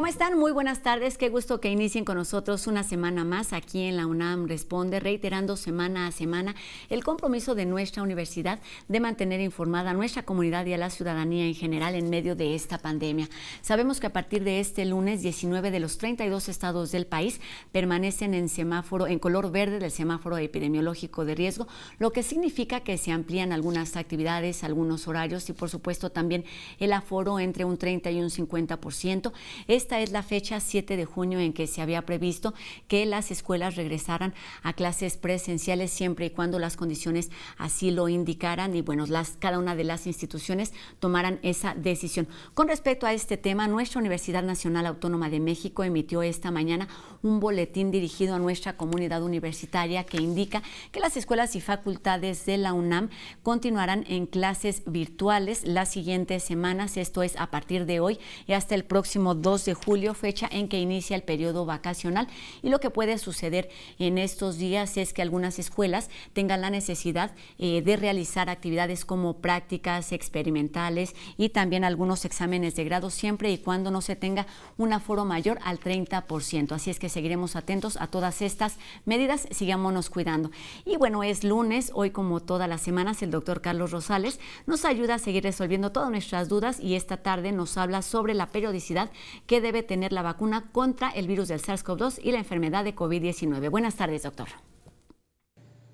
¿Cómo están? Muy buenas tardes. Qué gusto que inicien con nosotros una semana más aquí en la UNAM Responde, reiterando semana a semana el compromiso de nuestra universidad de mantener informada a nuestra comunidad y a la ciudadanía en general en medio de esta pandemia. Sabemos que a partir de este lunes, 19 de los 32 estados del país permanecen en semáforo, en color verde del semáforo epidemiológico de riesgo, lo que significa que se amplían algunas actividades, algunos horarios y por supuesto también el aforo entre un 30 y un 50%. Esta es la fecha 7 de junio en que se había previsto que las escuelas regresaran a clases presenciales siempre y cuando las condiciones así lo indicaran y bueno, cada una de las instituciones tomaran esa decisión. Con respecto a este tema, nuestra Universidad Nacional Autónoma de México emitió esta mañana un boletín dirigido a nuestra comunidad universitaria que indica que las escuelas y facultades de la UNAM continuarán en clases virtuales las siguientes semanas, esto es a partir de hoy y hasta el próximo 2 de julio, fecha en que inicia el periodo vacacional. Y lo que puede suceder en estos días es que algunas escuelas tengan la necesidad de realizar actividades como prácticas experimentales y también algunos exámenes de grado, siempre y cuando no se tenga un aforo mayor al 30%. Así es que seguiremos atentos a todas estas medidas, sigámonos cuidando. Y bueno, es lunes, hoy como todas las semanas el doctor Carlos Rosales nos ayuda a seguir resolviendo todas nuestras dudas y esta tarde nos habla sobre la periodicidad que debe tener la vacuna contra el virus del SARS-CoV-2 y la enfermedad de COVID-19. Buenas tardes, doctor.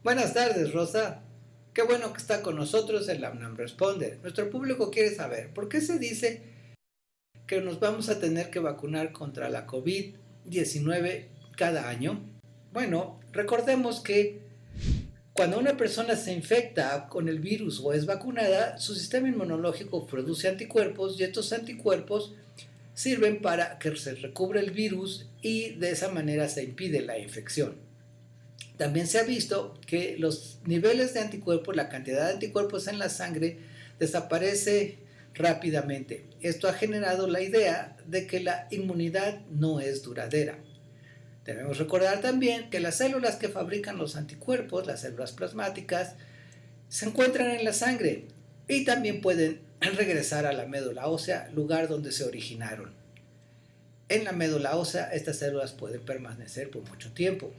Buenas tardes, Rosa. Qué bueno que está con nosotros en la UNAM Responde. Nuestro público quiere saber, ¿por qué se dice que nos vamos a tener que vacunar contra la COVID-19 cada año? Bueno, recordemos que cuando una persona se infecta con el virus o es vacunada, su sistema inmunológico produce anticuerpos y estos anticuerpos sirven para que se recubra el virus y de esa manera se impide la infección. También se ha visto que los niveles de anticuerpos, la cantidad de anticuerpos en la sangre desaparece rápidamente. Esto ha generado la idea de que la inmunidad no es duradera. Debemos recordar también que las células que fabrican los anticuerpos, las células plasmáticas, se encuentran en la sangre y también pueden regresar a la médula ósea, lugar donde se originaron. En la médula ósea, estas células pueden permanecer por mucho tiempo.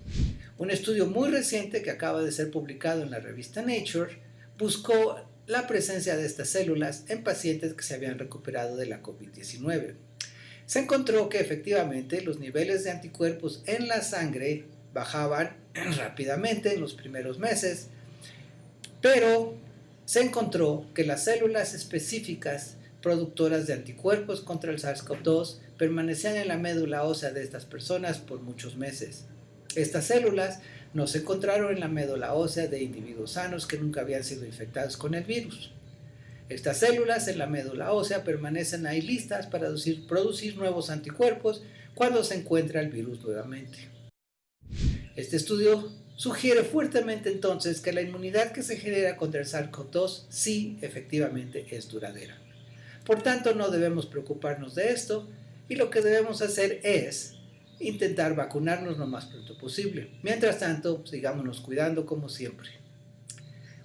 Un estudio muy reciente que acaba de ser publicado en la revista Nature buscó la presencia de estas células en pacientes que se habían recuperado de la COVID-19. Se encontró que efectivamente los niveles de anticuerpos en la sangre bajaban rápidamente en los primeros meses, pero se encontró que las células específicas productoras de anticuerpos contra el SARS-CoV-2 permanecían en la médula ósea de estas personas por muchos meses. Estas células no se encontraron en la médula ósea de individuos sanos que nunca habían sido infectados con el virus. Estas células en la médula ósea permanecen ahí listas para producir nuevos anticuerpos cuando se encuentra el virus nuevamente. Este estudio sugiere fuertemente entonces que la inmunidad que se genera contra el SARS-CoV-2 sí efectivamente es duradera. Por tanto, no debemos preocuparnos de esto y lo que debemos hacer es intentar vacunarnos lo más pronto posible. Mientras tanto, sigámonos cuidando como siempre.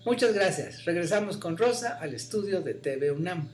Muchas gracias. Regresamos con Rosa al estudio de TV UNAM.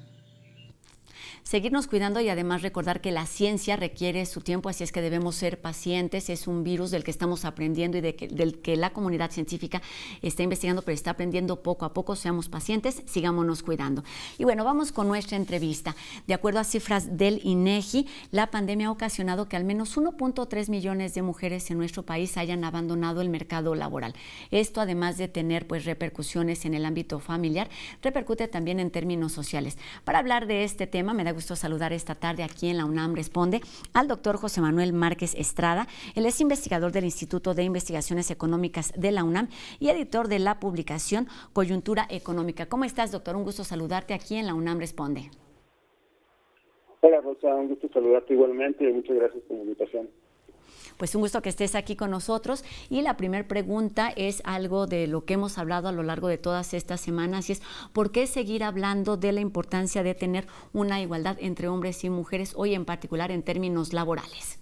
Seguirnos cuidando y además recordar que la ciencia requiere su tiempo, así es que debemos ser pacientes. Es un virus del que estamos aprendiendo y del que la comunidad científica está investigando, pero está aprendiendo poco a poco. Seamos pacientes, sigámonos cuidando. Y bueno, vamos con nuestra entrevista. De acuerdo a cifras del INEGI, la pandemia ha ocasionado que al menos 1.3 millones de mujeres en nuestro país hayan abandonado el mercado laboral. Esto, además de tener repercusiones en el ámbito familiar, repercute también en términos sociales. Para hablar de este tema, me da gusto saludar esta tarde aquí en la UNAM Responde al doctor José Manuel Márquez Estrada. Él es investigador del Instituto de Investigaciones Económicas de la UNAM y editor de la publicación Coyuntura Económica. ¿Cómo estás, doctor? Un gusto saludarte aquí en la UNAM Responde. Hola, Rosa, un gusto saludarte igualmente y muchas gracias por la invitación. Pues un gusto que estés aquí con nosotros. Y la primera pregunta es algo de lo que hemos hablado a lo largo de todas estas semanas y es ¿por qué seguir hablando de la importancia de tener una igualdad entre hombres y mujeres hoy en particular en términos laborales?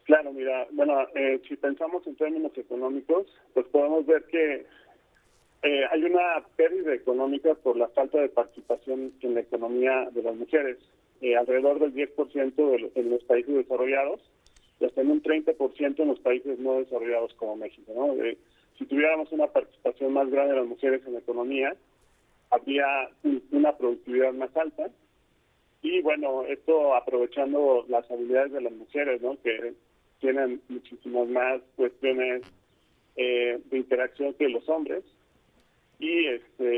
Claro, mira, bueno, si pensamos en términos económicos, pues podemos ver que hay una pérdida económica por la falta de participación en la economía de las mujeres, alrededor del 10% en los países desarrollados y hasta en un 30% en los países no desarrollados como México, ¿no? Si tuviéramos una participación más grande de las mujeres en la economía, habría una productividad más alta y, bueno, esto aprovechando las habilidades de las mujeres, ¿no? Que tienen muchísimas más cuestiones de interacción que los hombres. Y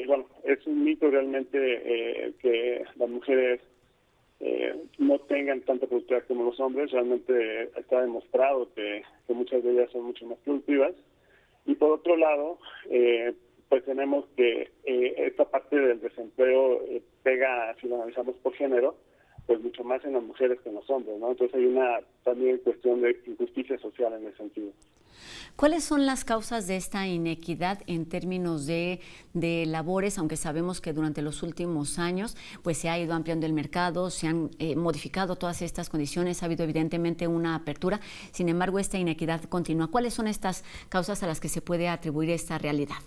bueno, es un mito realmente que las mujeres no tengan tanta productividad como los hombres. Realmente está demostrado que muchas de ellas son mucho más productivas. Y por otro lado, pues tenemos que esta parte del desempleo pega, si lo analizamos por género, pues mucho más en las mujeres que en los hombres, ¿no? Entonces hay una también cuestión de injusticia social en ese sentido. ¿Cuáles son las causas de esta inequidad en términos de labores, aunque sabemos que durante los últimos años pues se ha ido ampliando el mercado, se han modificado todas estas condiciones, ha habido evidentemente una apertura, sin embargo esta inequidad continúa? ¿Cuáles son estas causas a las que se puede atribuir esta realidad?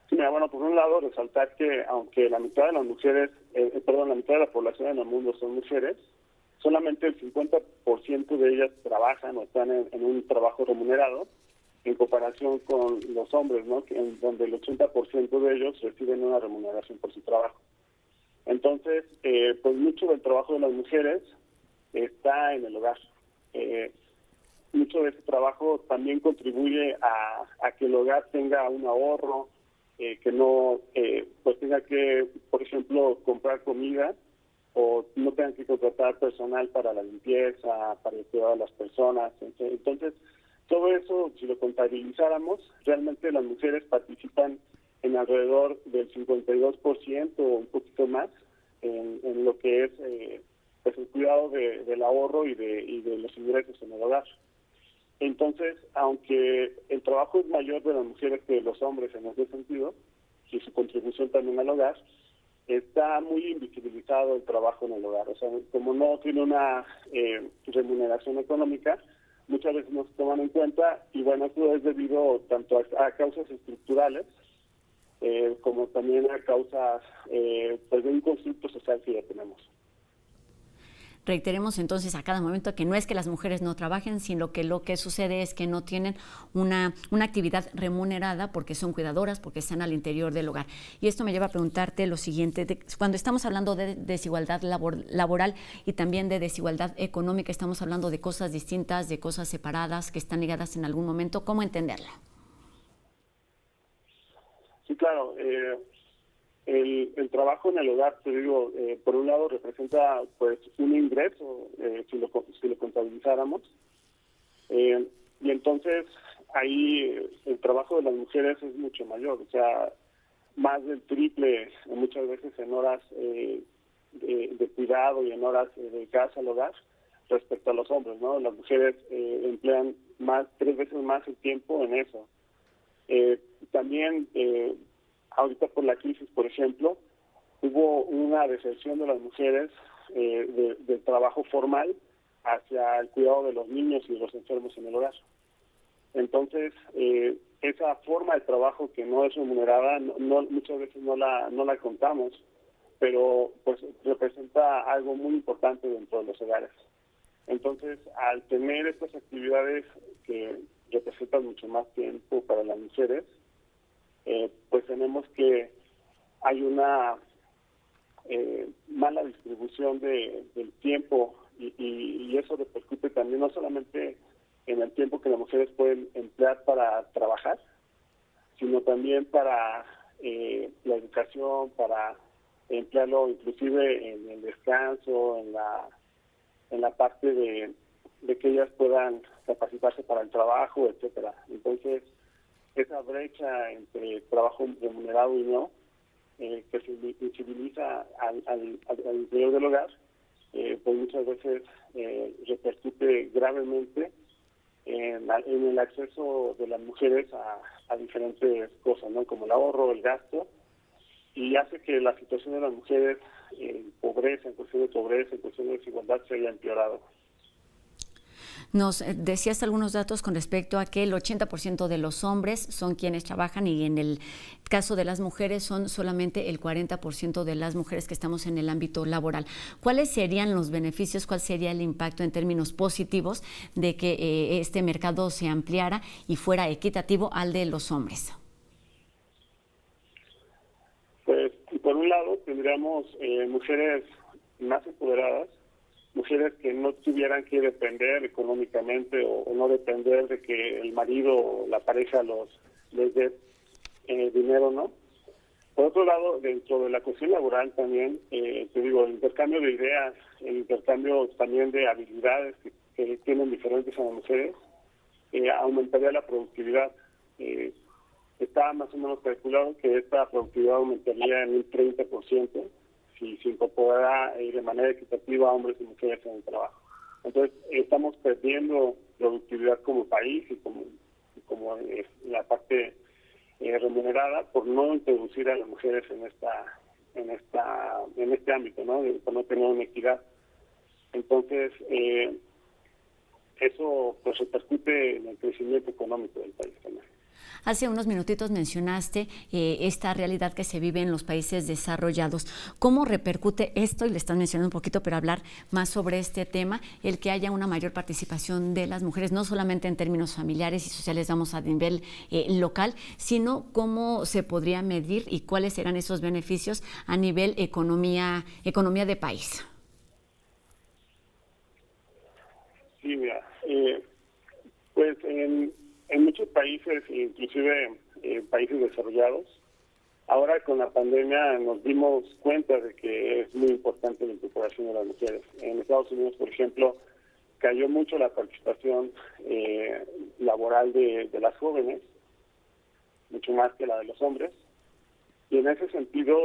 Sí, mira, bueno, por un lado resaltar que aunque la mitad de las mujeres, la mitad de la población en el mundo son mujeres, solamente el 50% de ellas trabajan o están en un trabajo remunerado en comparación con los hombres, ¿no? Donde el 80% de ellos reciben una remuneración por su trabajo. Entonces, pues mucho del trabajo de las mujeres está en el hogar. Mucho de ese trabajo también contribuye a que el hogar tenga un ahorro, que no pues tenga que, por ejemplo, comprar comida o no tengan que contratar personal para la limpieza, para el cuidado de las personas. Entonces, todo eso, si lo contabilizáramos, realmente las mujeres participan en alrededor del 52% o un poquito más en lo que es pues el cuidado del ahorro y de los ingresos en el hogar. Entonces, aunque el trabajo es mayor de las mujeres que de los hombres en ese sentido, y su contribución también al hogar, está muy invisibilizado el trabajo en el hogar. O sea, como no tiene una remuneración económica, muchas veces no se toman en cuenta, y bueno, esto es debido tanto a causas estructurales como también a causas pues de un constructo social que ya tenemos. Reiteremos entonces a cada momento que no es que las mujeres no trabajen, sino que lo que sucede es que no tienen una actividad remunerada porque son cuidadoras, porque están al interior del hogar. Y esto me lleva a preguntarte lo siguiente: cuando estamos hablando de desigualdad laboral y también de desigualdad económica, estamos hablando de cosas distintas, de cosas separadas que están ligadas en algún momento. ¿Cómo entenderla? Sí, claro. El trabajo en el hogar, te digo, por un lado representa pues un ingreso, si lo contabilizáramos, y entonces ahí el trabajo de las mujeres es mucho mayor, o sea, más del triple muchas veces en horas de cuidado y en horas dedicadas al hogar respecto a los hombres, ¿no? Las mujeres emplean 3 veces más el tiempo en eso. También ahorita por la crisis, por ejemplo, hubo una deserción de las mujeres del trabajo formal hacia el cuidado de los niños y de los enfermos en el hogar. Entonces, esa forma de trabajo que no es remunerada, muchas veces no la contamos, pero pues representa algo muy importante dentro de los hogares. Entonces, al tener estas actividades que representan mucho más tiempo para las mujeres, pues tenemos que hay una mala distribución del tiempo y eso repercute también no solamente en el tiempo que las mujeres pueden emplear para trabajar, sino también para la educación, para emplearlo inclusive en el descanso, en la parte de que ellas puedan capacitarse para el trabajo, etcétera. Entonces, esa brecha entre trabajo remunerado y no, que se visibiliza al interior del hogar, pues muchas veces repercute gravemente en el acceso de las mujeres a diferentes cosas, ¿no? Como el ahorro, el gasto, y hace que la situación de las mujeres en cuestión de pobreza, en cuestión de desigualdad, se haya empeorado. Nos decías algunos datos con respecto a que el 80% de los hombres son quienes trabajan y en el caso de las mujeres son solamente el 40% de las mujeres que estamos en el ámbito laboral. ¿Cuáles serían los beneficios, cuál sería el impacto en términos positivos de que este mercado se ampliara y fuera equitativo al de los hombres? Pues, por un lado, tendríamos mujeres más empoderadas, mujeres que no tuvieran que depender económicamente o no depender de que el marido o la pareja les dé dinero, ¿no? Por otro lado, dentro de la cuestión laboral también, te digo, el intercambio de ideas, el intercambio también de habilidades que tienen diferentes a las mujeres, aumentaría la productividad. Está más o menos calculado que esta productividad aumentaría en un 30% si se incorporara de manera equitativa a hombres y mujeres en el trabajo. Entonces, estamos perdiendo productividad como país y como la parte remunerada por no introducir a las mujeres en este ámbito, ¿no? Por no tener una equidad. Entonces, eso pues repercute en el crecimiento económico del país también. Hace unos minutitos mencionaste esta realidad que se vive en los países desarrollados. ¿Cómo repercute esto? Y le están mencionando un poquito, pero hablar más sobre este tema, el que haya una mayor participación de las mujeres, no solamente en términos familiares y sociales, vamos a nivel local, sino cómo se podría medir y cuáles serán esos beneficios a nivel economía de país. Sí, mira, pues en muchos países, inclusive países desarrollados, ahora con la pandemia nos dimos cuenta de que es muy importante la incorporación de las mujeres. En Estados Unidos, por ejemplo, cayó mucho la participación laboral de las jóvenes, mucho más que la de los hombres, y en ese sentido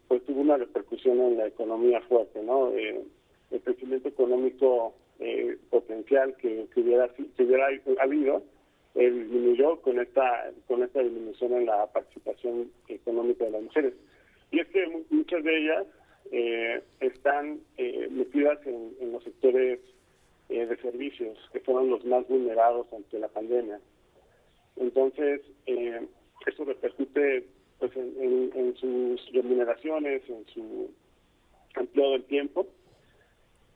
pues tuvo una repercusión en la economía fuerte, ¿no? El crecimiento económico potencial que hubiera habido disminuyó con esta disminución en la participación económica de las mujeres. Y es que muchas de ellas están metidas en los sectores de servicios, que fueron los más vulnerados ante la pandemia. Entonces, eso repercute pues en sus remuneraciones, en su empleo del tiempo.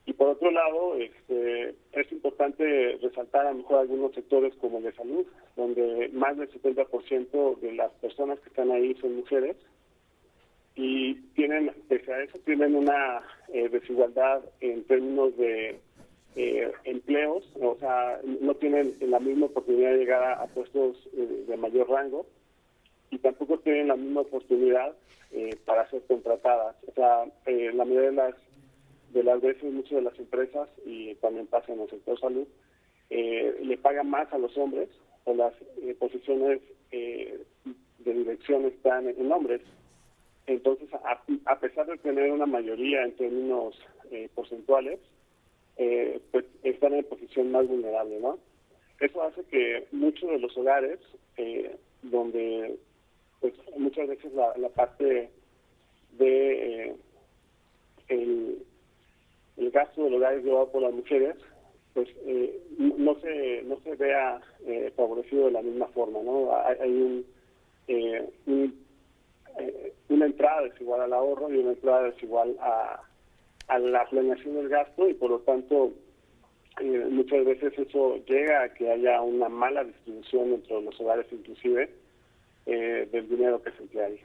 Y por otro lado, es importante resaltar a lo mejor algunos sectores como el de salud, donde más del 70% de las personas que están ahí son mujeres y pese a eso, tienen una desigualdad en términos de empleos, o sea, no tienen la misma oportunidad de llegar a puestos de mayor rango y tampoco tienen la misma oportunidad para ser contratadas. O sea, la mayoría de las veces muchas de las empresas, y también pasa en el sector salud, le pagan más a los hombres, o las posiciones de dirección están en hombres. Entonces, a pesar de tener una mayoría en términos porcentuales, pues están en posición más vulnerable, ¿no? Eso hace que muchos de los hogares, donde pues muchas veces la parte de el gasto del hogar es llevado por las mujeres, pues no se vea favorecido de la misma forma, ¿no? Hay una entrada desigual al ahorro y una entrada desigual a la planeación del gasto, y por lo tanto muchas veces eso llega a que haya una mala distribución entre los hogares, inclusive del dinero que se emplea ahí.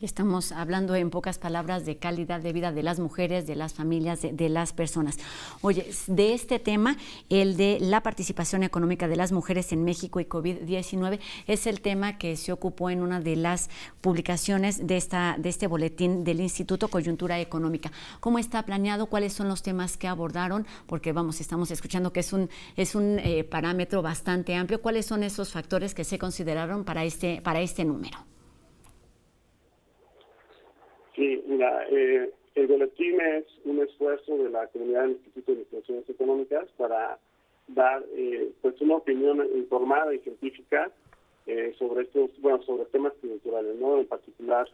Estamos hablando en pocas palabras de calidad de vida de las mujeres, de las familias, de las personas. Oye, de este tema, el de la participación económica de las mujeres en México y COVID-19, es el tema que se ocupó en una de las publicaciones de este boletín del Instituto Coyuntura Económica. ¿Cómo está planeado? ¿Cuáles son los temas que abordaron? Porque estamos escuchando que es un parámetro bastante amplio. ¿Cuáles son esos factores que se consideraron para este número? Sí, mira, el boletín es un esfuerzo de la comunidad del Instituto de Investigaciones Económicas para dar pues una opinión informada y científica sobre temas coyunturales, ¿no? En particular,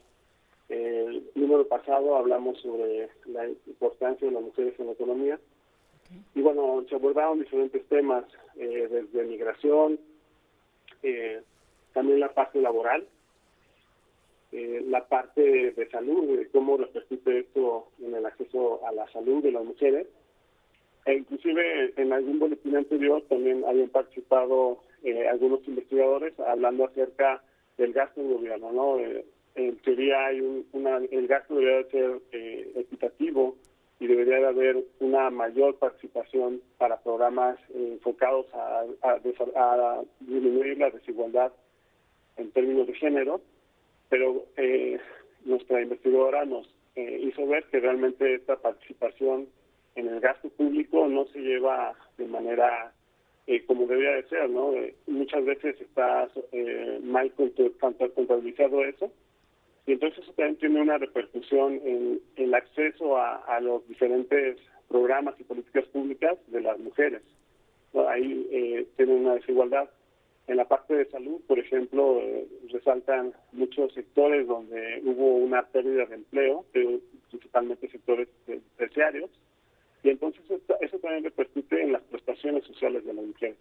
el número pasado hablamos sobre la importancia de las mujeres en la economía, Y bueno, se abordaron diferentes temas, desde migración, también la parte laboral, la parte de salud, de cómo repercute esto en el acceso a la salud de las mujeres. E inclusive en algún boletín anterior también habían participado algunos investigadores hablando acerca del gasto del gobierno, ¿no? En teoría hay el gasto debería de ser equitativo y debería de haber una mayor participación para programas enfocados a disminuir la desigualdad en términos de género, pero nuestra investigadora nos hizo ver que realmente esta participación en el gasto público no se lleva de manera como debería de ser, ¿no? Muchas veces está mal contabilizado eso, y entonces eso también tiene una repercusión en el acceso a los diferentes programas y políticas públicas de las mujeres, ¿no? Ahí tiene una desigualdad. En la parte de salud, por ejemplo, resaltan muchos sectores donde hubo una pérdida de empleo, principalmente sectores terciarios, y entonces eso también repercute en las prestaciones sociales de las mujeres.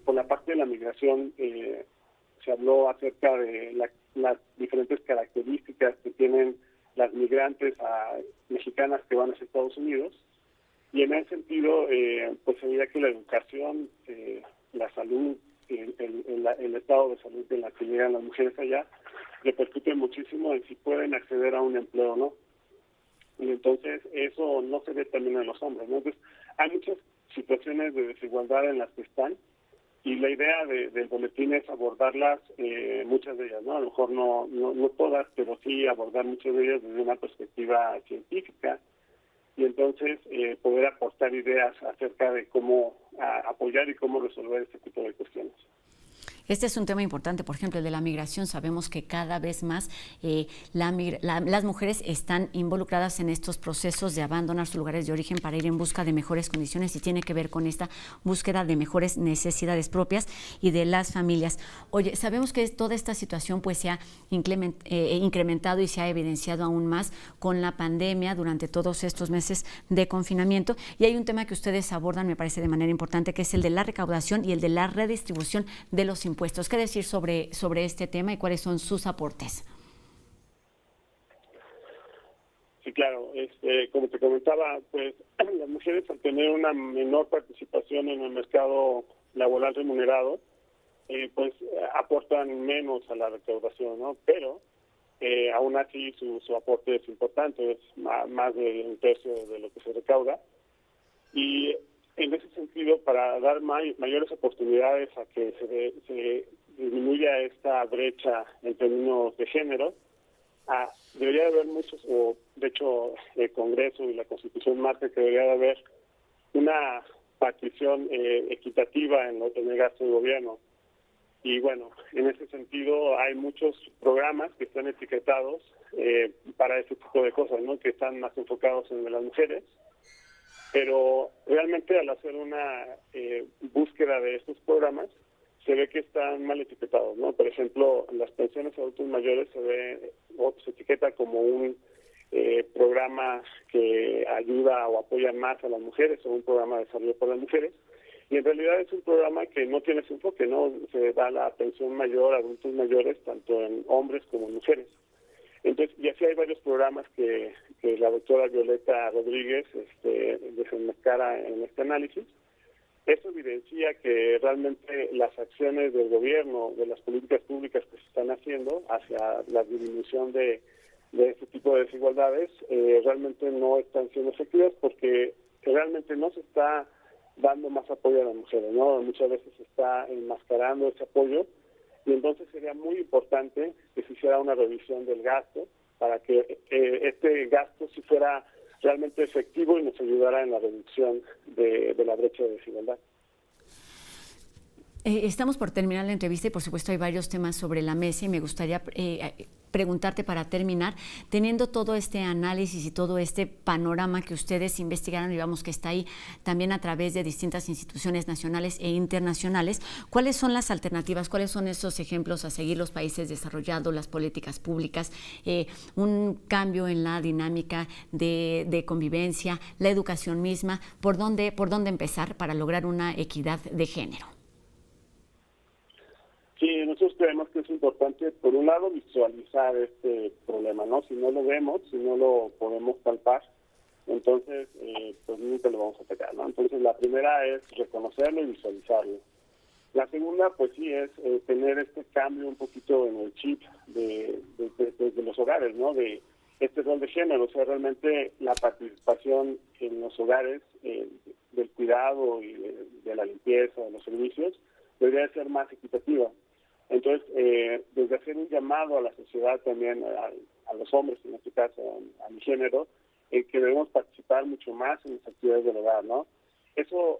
Por la parte de la migración, se habló acerca de las diferentes características que tienen las migrantes mexicanas que van hacia Estados Unidos, y en ese sentido, pues se veía que la educación, la salud, el estado de salud en la que llegan las mujeres allá, repercute muchísimo en si pueden acceder a un empleo o no. Y entonces eso no se ve también en los hombres, ¿no? Entonces hay muchas situaciones de desigualdad en las que están, y la idea del boletín es abordarlas, muchas de ellas, ¿no? A lo mejor no todas, pero sí abordar muchas de ellas desde una perspectiva científica, y entonces poder aportar ideas acerca de cómo apoyar y cómo resolver este tipo de cuestiones. Este es un tema importante, por ejemplo, el de la migración. Sabemos que cada vez más las mujeres están involucradas en estos procesos de abandonar sus lugares de origen para ir en busca de mejores condiciones, y tiene que ver con esta búsqueda de mejores necesidades propias y de las familias. Oye, sabemos que toda esta situación pues se ha incrementado y se ha evidenciado aún más con la pandemia durante todos estos meses de confinamiento, y hay un tema que ustedes abordan, me parece de manera importante, que es el de la recaudación y el de la redistribución de los impuestos. ¿Qué decir sobre este tema y cuáles son sus aportes? Sí, claro. Como te comentaba, pues las mujeres, al tener una menor participación en el mercado laboral remunerado, pues aportan menos a la recaudación, ¿no? Pero aún así su aporte es importante, es más de un tercio de lo que se recauda. Y en ese sentido, para dar mayores oportunidades a que se disminuya esta brecha en términos de género, debería de haber muchos, o de hecho el Congreso y la Constitución marca que debería de haber una partición equitativa en el gasto del gobierno. Y bueno, en ese sentido hay muchos programas que están etiquetados para ese tipo de cosas, ¿no? Que están más enfocados en las mujeres. Pero realmente al hacer una búsqueda de estos programas, se ve que están mal etiquetados, ¿no? Por ejemplo, las pensiones a adultos mayores se etiqueta como un programa que ayuda o apoya más a las mujeres, o un programa de desarrollo para las mujeres, y en realidad es un programa que no tiene ese enfoque, ¿no? Se da la pensión mayor a adultos mayores, tanto en hombres como en mujeres. Entonces, y así hay varios programas que la doctora Violeta Rodríguez desenmascara en este análisis. Eso evidencia que realmente las acciones del gobierno, de las políticas públicas que se están haciendo hacia la disminución de este tipo de desigualdades, realmente no están siendo efectivas, porque realmente no se está dando más apoyo a las mujeres, ¿no? Muchas veces se está enmascarando ese apoyo. Y entonces sería muy importante que se hiciera una revisión del gasto para que este gasto sí fuera realmente efectivo y nos ayudara en la reducción de la brecha de desigualdad. Estamos por terminar la entrevista y por supuesto hay varios temas sobre la mesa y me gustaría preguntarte para terminar, teniendo todo este análisis y todo este panorama que ustedes investigaron, digamos que está ahí también a través de distintas instituciones nacionales e internacionales, ¿cuáles son las alternativas? ¿Cuáles son esos ejemplos a seguir los países desarrollados, las políticas públicas, un cambio en la dinámica de convivencia, la educación misma? ¿Por dónde empezar para lograr una equidad de género? Sí, nosotros creemos que es importante, por un lado, visualizar este problema, ¿no? Si no lo vemos, si no lo podemos palpar, entonces, pues nunca lo vamos a atacar, ¿no? Entonces, la primera es reconocerlo y visualizarlo. La segunda, pues sí, es tener este cambio un poquito en el chip de los hogares, ¿no? De este rol de género, o sea, realmente la participación en los hogares, del cuidado y de la limpieza, de los servicios, debería ser más equitativa. Entonces, desde hacer un llamado a la sociedad también, a los hombres, en este caso, a mi género, que debemos participar mucho más en las actividades del hogar, ¿no? Eso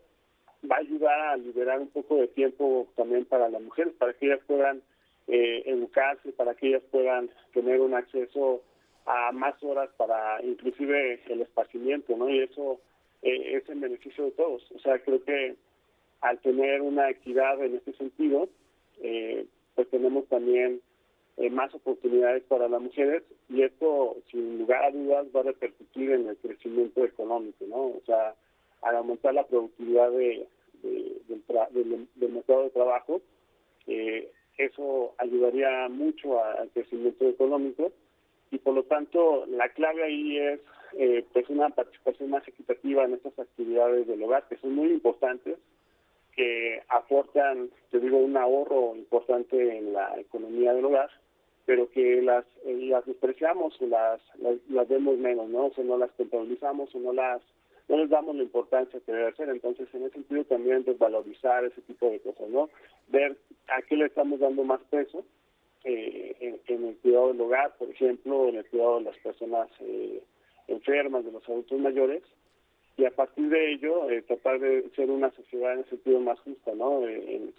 va a ayudar a liberar un poco de tiempo también para las mujeres, para que ellas puedan educarse, para que ellas puedan tener un acceso a más horas para inclusive el esparcimiento, ¿no? Y eso es en beneficio de todos. O sea, creo que al tener una equidad en este sentido, pues tenemos también más oportunidades para las mujeres, y esto, sin lugar a dudas, va a repercutir en el crecimiento económico, ¿no? O sea, al aumentar la productividad del mercado de trabajo, eso ayudaría mucho al crecimiento económico, y por lo tanto la clave ahí es pues una participación más equitativa en estas actividades del hogar, que son muy importantes, que aportan, te digo, un ahorro importante en la economía del hogar, pero que las despreciamos o las vemos menos, ¿no? O sea, no las contabilizamos o no les damos la importancia que debe ser. Entonces, en ese sentido también desvalorizar ese tipo de cosas, ¿no? Ver a qué le estamos dando más peso en el cuidado del hogar, por ejemplo, en el cuidado de las personas enfermas, de los adultos mayores, y a partir de ello tratar de ser una sociedad en el sentido más justa, ¿no? En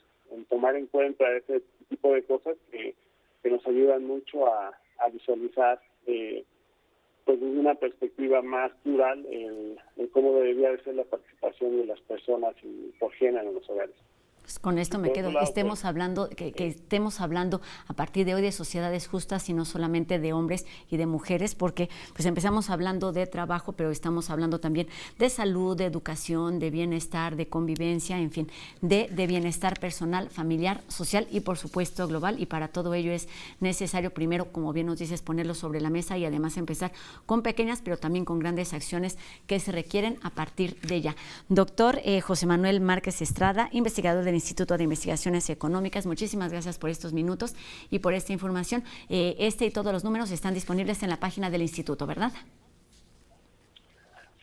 tomar en cuenta ese tipo de cosas que nos ayudan mucho a visualizar pues desde una perspectiva más plural en cómo debería de ser la participación de las personas y por género en los hogares. Pues con esto me quedo, estemos hablando, que estemos hablando a partir de hoy de sociedades justas y no solamente de hombres y de mujeres, porque pues empezamos hablando de trabajo, pero estamos hablando también de salud, de educación, de bienestar, de convivencia, en fin, de bienestar personal, familiar, social y por supuesto global, y para todo ello es necesario primero, como bien nos dices, ponerlo sobre la mesa y además empezar con pequeñas, pero también con grandes acciones que se requieren a partir de ya. Doctor José Manuel Márquez Estrada, investigador del Instituto de Investigaciones Económicas, muchísimas gracias por estos minutos y por esta información. Este y todos los números están disponibles en la página del instituto, ¿verdad?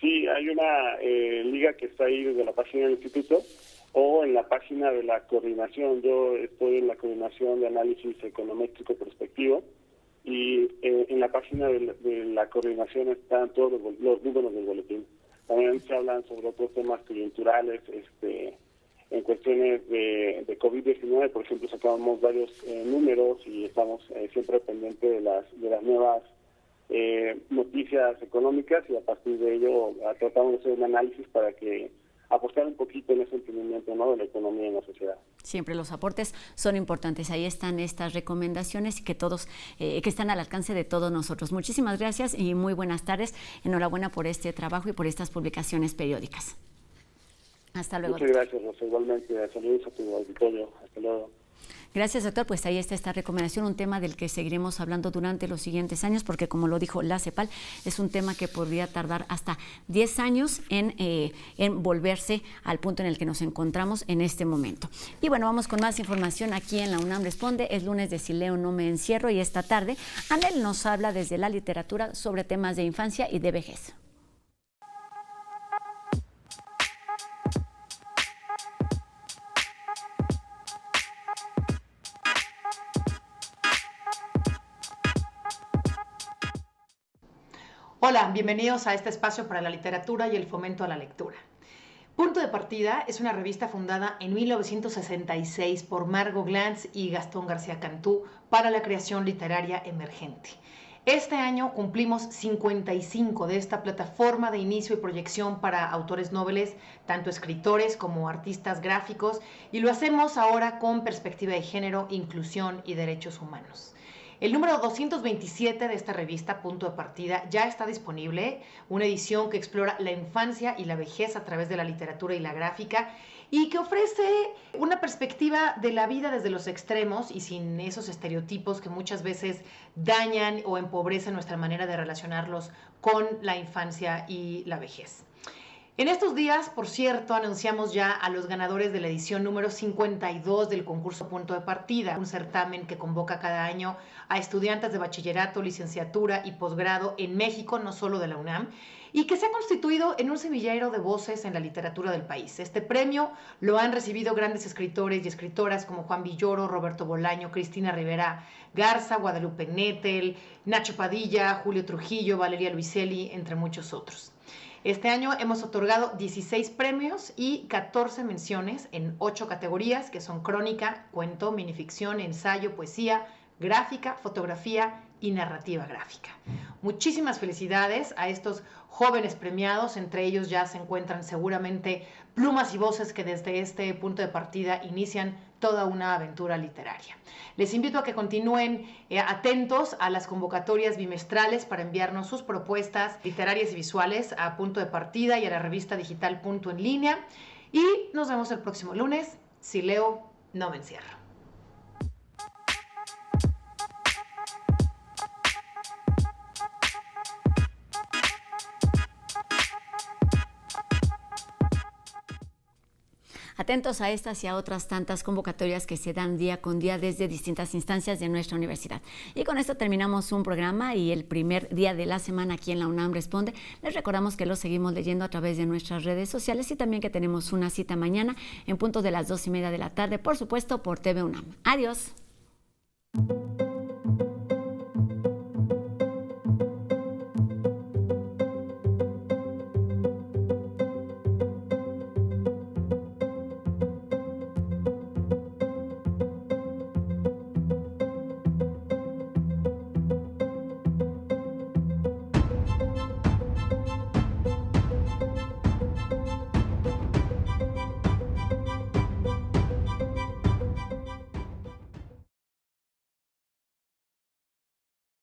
Sí, hay una liga que está ahí desde la página del instituto o en la página de la coordinación. Yo estoy en la coordinación de análisis econométrico prospectivo, y en la página de la coordinación están todos los números del boletín. También se hablan sobre otros temas coyunturales, en cuestiones de COVID-19, por ejemplo, sacamos varios números y estamos siempre pendientes de las nuevas noticias económicas, y a partir de ello tratamos de hacer un análisis para que apostar un poquito en ese entendimiento, ¿no?, de la economía en la sociedad. Siempre los aportes son importantes. Ahí están estas recomendaciones que todos que están al alcance de todos nosotros. Muchísimas gracias y muy buenas tardes. Enhorabuena por este trabajo y por estas publicaciones periódicas. Hasta luego. Muchas gracias, Rosa. Igualmente, saludos a tu auditorio. Hasta luego. Gracias, doctor. Pues ahí está esta recomendación, un tema del que seguiremos hablando durante los siguientes años, porque como lo dijo la CEPAL, es un tema que podría tardar hasta 10 años en volverse al punto en el que nos encontramos en este momento. Y bueno, vamos con más información aquí en la UNAM Responde. Es lunes de Si leo no me encierro, y esta tarde Anel nos habla desde la literatura sobre temas de infancia y de vejez. Hola, bienvenidos a este espacio para la literatura y el fomento a la lectura. Punto de Partida es una revista fundada en 1966 por Margot Glantz y Gastón García Cantú para la creación literaria emergente. Este año cumplimos 55 de esta plataforma de inicio y proyección para autores noveles, tanto escritores como artistas gráficos, y lo hacemos ahora con perspectiva de género, inclusión y derechos humanos. El número 227 de esta revista, Punto de Partida, ya está disponible, una edición que explora la infancia y la vejez a través de la literatura y la gráfica y que ofrece una perspectiva de la vida desde los extremos y sin esos estereotipos que muchas veces dañan o empobrecen nuestra manera de relacionarlos con la infancia y la vejez. En estos días, por cierto, anunciamos ya a los ganadores de la edición número 52 del concurso Punto de Partida, un certamen que convoca cada año a estudiantes de bachillerato, licenciatura y posgrado en México, no solo de la UNAM, y que se ha constituido en un semillero de voces en la literatura del país. Este premio lo han recibido grandes escritores y escritoras como Juan Villoro, Roberto Bolaño, Cristina Rivera Garza, Guadalupe Nettel, Nacho Padilla, Julio Trujillo, Valeria Luiselli, entre muchos otros. Este año hemos otorgado 16 premios y 14 menciones en 8 categorías, que son crónica, cuento, minificción, ensayo, poesía, gráfica, fotografía y narrativa gráfica. Muchísimas felicidades a estos jóvenes premiados, entre ellos ya se encuentran seguramente plumas y voces que desde este punto de partida inician toda una aventura literaria. Les invito a que continúen atentos a las convocatorias bimestrales para enviarnos sus propuestas literarias y visuales a Punto de Partida y a la revista digital Punto en Línea. Y nos vemos el próximo lunes. Si leo, no me encierro. Atentos a estas y a otras tantas convocatorias que se dan día con día desde distintas instancias de nuestra universidad. Y con esto terminamos un programa y el primer día de la semana aquí en la UNAM Responde. Les recordamos que lo seguimos leyendo a través de nuestras redes sociales y también que tenemos una cita mañana en punto de las 2:30 de la tarde, por supuesto, por TV UNAM. Adiós.